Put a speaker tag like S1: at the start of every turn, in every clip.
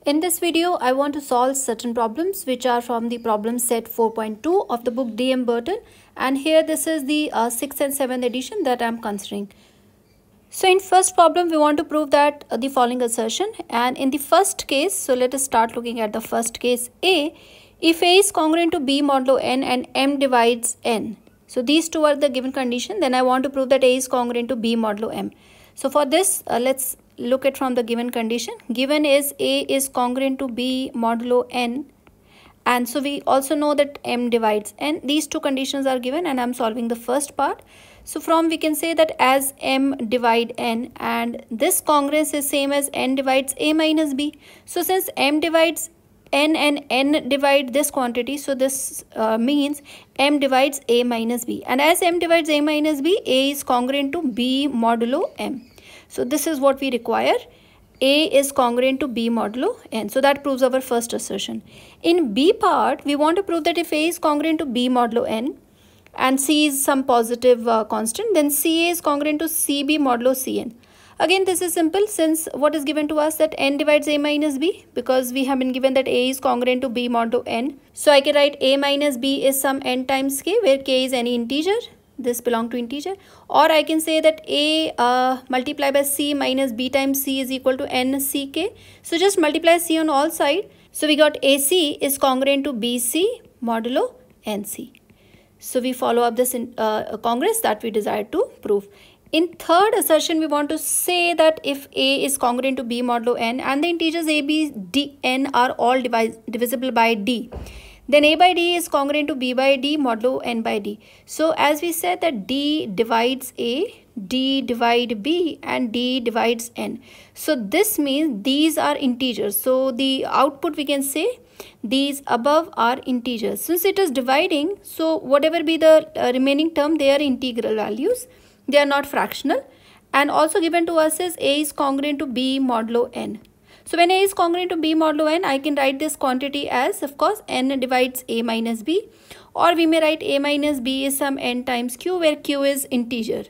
S1: In this video, I want to solve certain problems which are from the problem set 4.2 of the book D.M. Burton, and here this is the 6th and 7th edition that I am considering. So in first problem, we want to prove that the following assertion, and in the first case, so let us start looking at the first case A. If A is congruent to B modulo n and M divides n. So these two are the given condition, then I want to prove that A is congruent to B modulo M. So for this, let's look at from the given condition. Given is A is congruent to B modulo n, and so we also know that M divides n. These two conditions are given and I'm solving the first part. So from we can say that as M divide n, and this congruence is same as n divides A minus B. So since M divides n and n divide this quantity, so this means M divides A minus B, and as M divides A minus B, A is congruent to B modulo M. So this is what we require. A is congruent to B modulo n. So that proves our first assertion. In B part, we want to prove that if A is congruent to B modulo n and C is some positive constant, then CA is congruent to CB modulo Cn. Again, this is simple since what is given to us that n divides A minus B, because we have been given that A is congruent to B modulo n. So I can write A minus B is some n times k, where k is any integer. This belongs to integer. Or I can say that A multiplied by C minus B times C is equal to NCK. So just multiply C on all sides. So we got AC is congruent to BC modulo NC. So we follow up this congruence that we desire to prove. In third assertion, we want to say that if A is congruent to B modulo n and the integers A, B, D, n are all divisible by D, then A by D is congruent to B by D modulo n by D. So as we said that D divides A, D divide B, and D divides n. So this means these are integers. So the output we can say these above are integers. Since it is dividing, so whatever be the remaining term, they are integral values. They are not fractional. And also given to us is A is congruent to B modulo n. So when A is congruent to B modulo n, I can write this quantity as, of course, n divides A minus B. Or we may write A minus B is some n times q, where q is integer.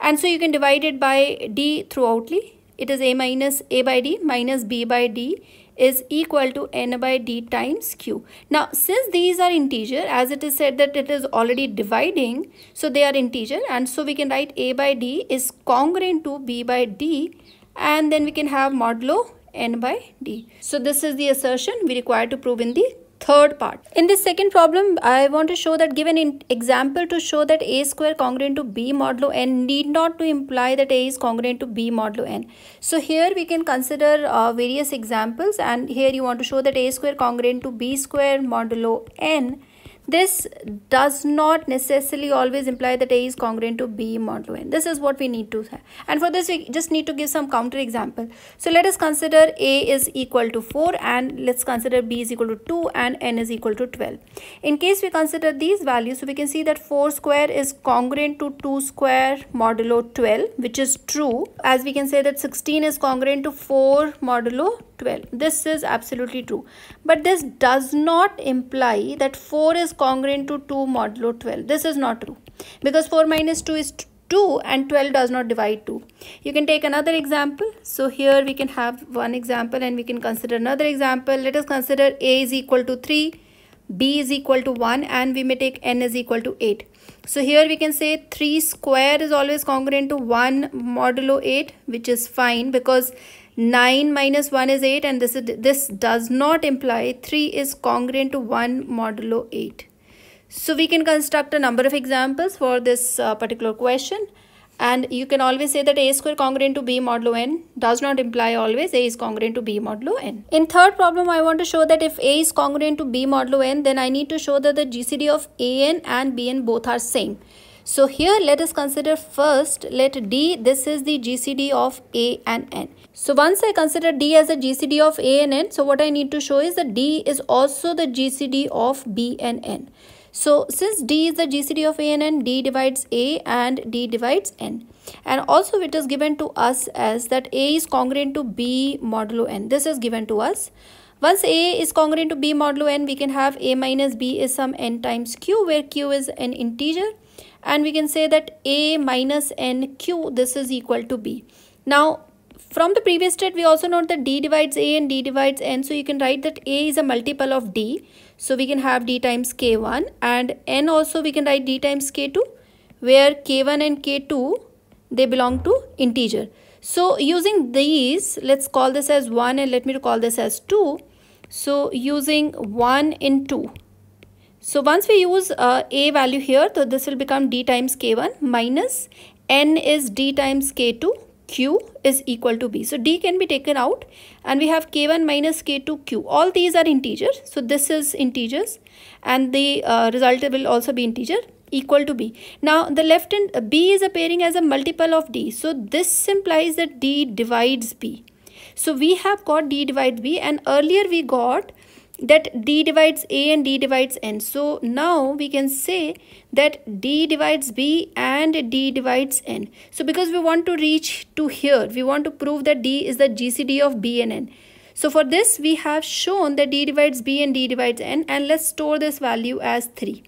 S1: And so you can divide it by D throughoutly. It is A minus A by D minus B by D is equal to n by D times q. Now, since these are integer, as it is said that it is already dividing, so they are integer. And so we can write A by D is congruent to B by D, and then we can have modulo n by D. So this is the assertion we require to prove in the third part. In this second problem, I want to show that given an example to show that A square congruent to B modulo n need not to imply that A is congruent to B modulo n. So here we can consider various examples, and here you want to show that A square congruent to B square modulo n. This does not necessarily always imply that A is congruent to B modulo n. This is what we need to have. And for this, we just need to give some counter example. So let us consider A is equal to 4, and let's consider B is equal to 2 and n is equal to 12. In case we consider these values, so we can see that 4 square is congruent to 2 square modulo 12, which is true. As we can say that 16 is congruent to 4 modulo 12. This is absolutely true. But this does not imply that 4 is congruent to 2 modulo 12. This is not true, because 4 minus 2 is 2 and 12 does not divide 2. You can take another example. So here we can have one example and we can consider another example. Let us consider A is equal to 3, B is equal to 1, and we may take n is equal to 8. So here we can say 3 square is always congruent to 1 modulo 8, which is fine because 9 minus 1 is 8, and this does not imply 3 is congruent to 1 modulo 8. So we can construct a number of examples for this particular question, and you can always say that A square congruent to B modulo n does not imply always A is congruent to B modulo n. In third problem, I want to show that if A is congruent to B modulo n, then I need to show that the GCD of AN and BN both are same. So here let us consider first, let D, this is the GCD of A and N. So once I consider D as the GCD of A and N, so what I need to show is that D is also the GCD of B and N. So since D is the GCD of A and N, D divides A and D divides N. And also it is given to us as that A is congruent to B modulo N. This is given to us. Once A is congruent to B modulo N, we can have A minus B is some n times Q, where Q is an integer. And we can say that A minus n Q, this is equal to B. Now, from the previous state, we also know that d divides a and d divides n. So you can write that a is a multiple of d. So we can have d times k1, and n also we can write d times k2, where k1 and k2, they belong to integer. So using these, let's call this as 1 and let me call this as 2. So using 1 in 2. So once we use a value here, so this will become d times k1 minus n is d times k2, q is equal to b. So d can be taken out and we have k1 minus k2 q. All these are integers. So this is integers and the result will also be integer, equal to b. Now the left hand b is appearing as a multiple of d. So this implies that d divides b. So we have got d divides b, and earlier we got that d divides a and d divides n. So now we can say that d divides b and d divides n. So because we want to reach to here, we want to prove that d is the GCD of b and n. So for this we have shown that d divides b and d divides n, and let's store this value as 3.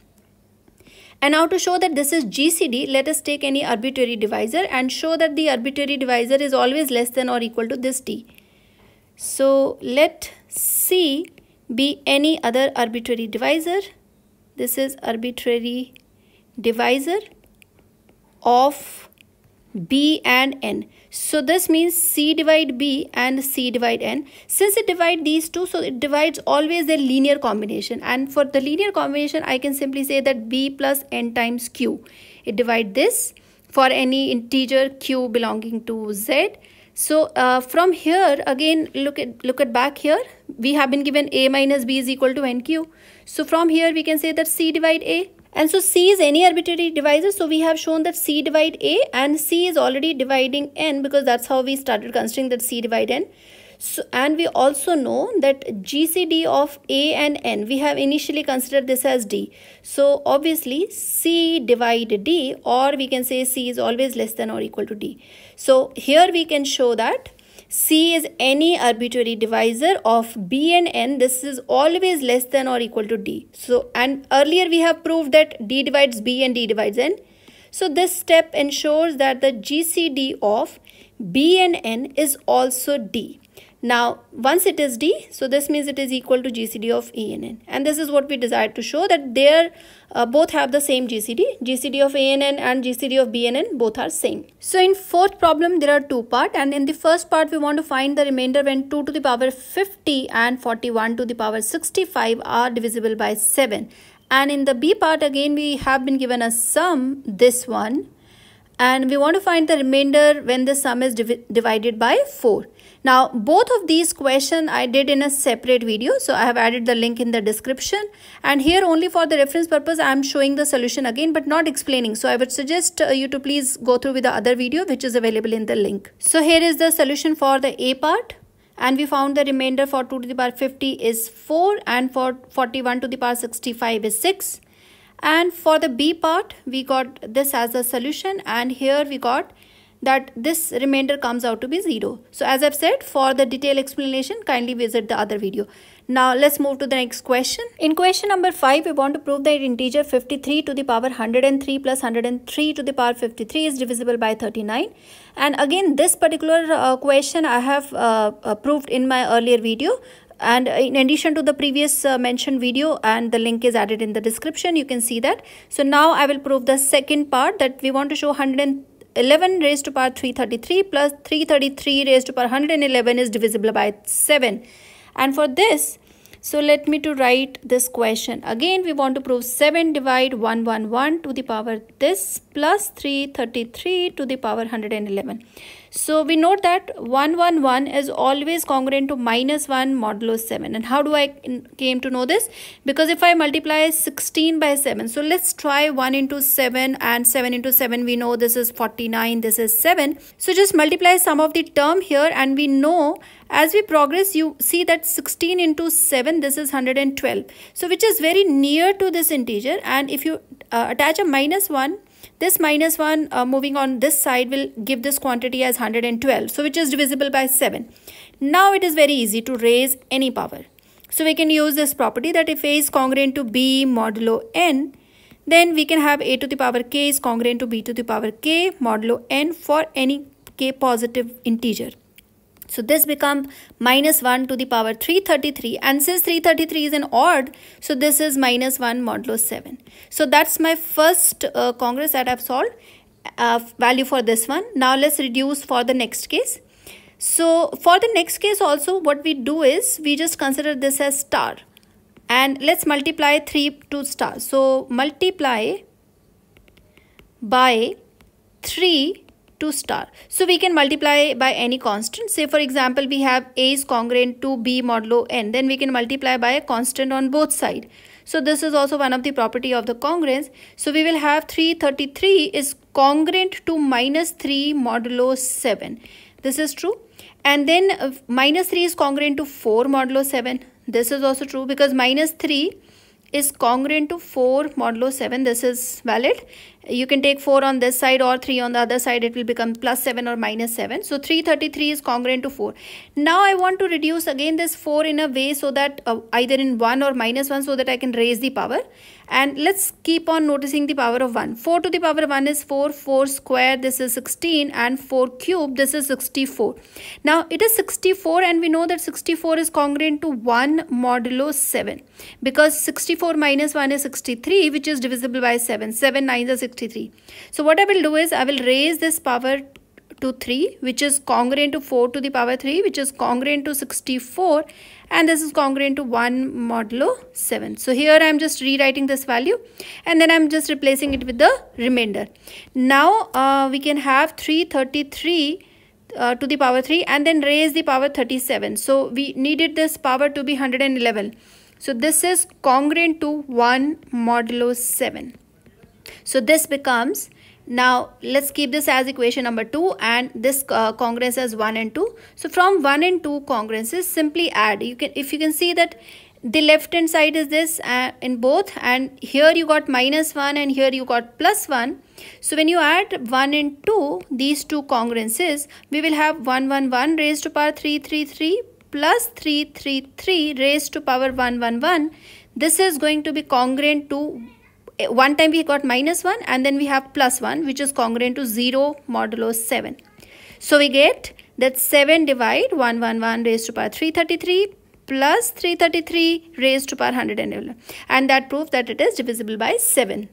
S1: And now to show that this is GCD, let us take any arbitrary divisor and show that the arbitrary divisor is always less than or equal to this d. So let C be any other arbitrary divisor. This is arbitrary divisor of b and n. So this means c divide b and c divide n. Since it divides these two, so it divides always their linear combination. And for the linear combination, I can simply say that b plus n times q. It divides this for any integer q belonging to z. So from here again, look at back here, we have been given a minus b is equal to nq. So from here we can say that c divide a, and so c is any arbitrary divisor. So we have shown that c divide a, and c is already dividing n because that's how we started considering that c divide n. So, and we also know that GCD of a and n, we have initially considered this as d. So obviously c divide d, or we can say c is always less than or equal to d. So here we can show that c is any arbitrary divisor of b and n. This is always less than or equal to d. So, and earlier we have proved that d divides b and d divides n. So this step ensures that the GCD of b and n is also d. Now once it is d, so this means it is equal to GCD of a and n, and this is what we desired to show, that they both have the same GCD. GCD of a and n and GCD of b and n both are same. So in fourth problem there are two parts, and in the first part we want to find the remainder when 2 to the power 50 and 41 to the power 65 are divisible by 7. And in the b part again we have been given a sum, this one, and we want to find the remainder when the sum is divided by 4. Now both of these questions I did in a separate video, so I have added the link in the description, and here only for the reference purpose I am showing the solution again but not explaining. So I would suggest you to please go through with the other video which is available in the link. So here is the solution for the a part, and we found the remainder for 2 to the power 50 is 4 and for 41 to the power 65 is 6. And for the b part we got this as a solution, and here we got that this remainder comes out to be 0. So as I've said, for the detailed explanation kindly visit the other video. Now let's move to the next question. In question number 5 we want to prove that integer 53 to the power 103 plus 103 to the power 53 is divisible by 39. And again this particular question I have proved in my earlier video, and in addition to the previous mentioned video, and the link is added in the description, you can see that. So now I will prove the second part, that we want to show 111 raised to power 333 plus 333 raised to power 111 is divisible by 7. And for this, so let me to write this question. Again we want to prove 7 divide 111 to the power this plus 333 to the power 111. So we note that 111 is always congruent to minus 1 modulo 7. And how do I came to know this? Because if I multiply 16 by 7, so let's try 1 into 7 and 7 into 7, we know this is 49, this is 7. So just multiply some of the term here, and we know as we progress you see that 16 into 7, this is 112. So which is very near to this integer, and if you attach a minus 1, this minus 1 moving on this side will give this quantity as 112, so which is divisible by 7. Now it is very easy to raise any power. So we can use this property that if a is congruent to b modulo n, then we can have a to the power k is congruent to b to the power k modulo n for any k positive integer. So this becomes minus 1 to the power 333, and since 333 is an odd, so this is minus 1 modulo 7. So that's my first congruence that I've solved, value for this one. Now let's reduce for the next case. So for the next case also, what we do is we just consider this as star, and let's multiply 3 to star. So multiply by 3 to star. So we can multiply by any constant. Say for example, we have A is congruent to B modulo n, then we can multiply by a constant on both sides. So this is also one of the property of the congruence. So we will have 333 is congruent to minus 3 modulo 7. This is true. And then minus 3 is congruent to 4 modulo 7. This is also true, because minus 3 is congruent to 4 modulo 7. This is valid. You can take 4 on this side or 3 on the other side. It will become plus 7 or minus 7. So 333 is congruent to 4. Now I want to reduce again this 4 in a way so that either in 1 or minus 1, so that I can raise the power. And let's keep on noticing the power of 1. 4 to the power 1 is 4. 4 square, this is 16. And 4 cube, this is 64. Now it is 64, and we know that 64 is congruent to 1 modulo 7. Because 64 minus 1 is 63, which is divisible by 7. 7 9s are 63. So what I will do is I will raise this power to 3, which is congruent to 4 to the power 3, which is congruent to 64, and this is congruent to 1 modulo 7. So here I am just rewriting this value, and then I am just replacing it with the remainder. Now we can have 333 to the power 3, and then raise the power 37. So we needed this power to be 111. So this is congruent to 1 modulo 7. So this becomes, now let's keep this as equation number 2, and this congruence as 1 and 2. So from 1 and 2 congruences, simply add. If you can see that the left hand side is this in both, and here you got minus 1 and here you got plus 1. So when you add 1 and 2, these two congruences, we will have 111 raised to power 333 plus 333 raised to power 111. This is going to be congruent to, one time we got minus 1, and then we have plus 1, which is congruent to 0 modulo 7. So we get that 7 divide 111 raised to power 333 plus 333 raised to power 111, and that proves that it is divisible by 7.